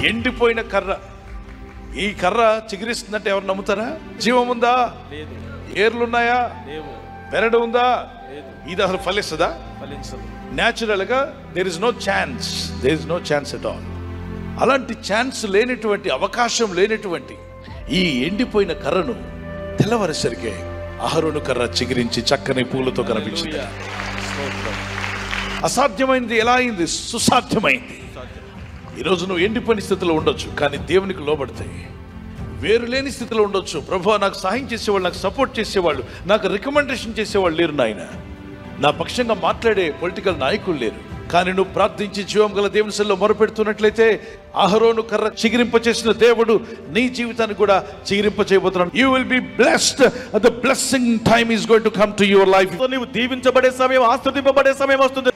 ఎండిపోయిన కర్ర. ఈ కర్ర చిగురిస్తుందంటే ఎవరు నమ్ముతారా? జీవం ఉందా? లేదు. ఏర్లున్నాయా? లేవు. బెరడు ఉందా? లేదు. ఇది అసలు ఫలిస్తుందా? ఫలించదు. న్యాచురల్ గా there is no chance at all. అలాంటి ఛాన్స్ లేనటువంటి, అవకాశం లేనటువంటి ఈ ఎండిపోయిన కర్రను తెల్లవారేసరికే అహరోను కర్ర చిగురించి చక్కని పూలతో కనిపించింది. అసాధ్యమైనది ఎలా అయింది? సుసాధ్యమైంది. ఈరోజు నువ్వు ఎండిపోయిన స్థితిలో ఉండొచ్చు, కానీ దేవునికి లోబడతాయి. వేరు లేని స్థితిలో ఉండొచ్చు. ప్రభువా నాకు సహాయం చేసేవాళ్ళు, నాకు సపోర్ట్ చేసేవాళ్ళు, నాకు రికమెండేషన్ చేసేవాళ్ళు లేరు నాయన. నా పక్షంగా మాట్లాడే పొలిటికల్ నాయకులు లేరు. కానీ నువ్వు ప్రార్థించి జీవం గల దేవుని సన్నిధిలో మొరపెడుతున్నట్లయితే అహరోను కర్ర చిగిరింప చేసిన దేవుడు నీ జీవితాన్ని కూడా చిగిరింప చేయబోతున్నాడు. You will be blessed. The blessing time is going to come to your life. నీవు దీవించబడే సమయం, ఆశీర్వదింపబడే సమయం వస్తుంది.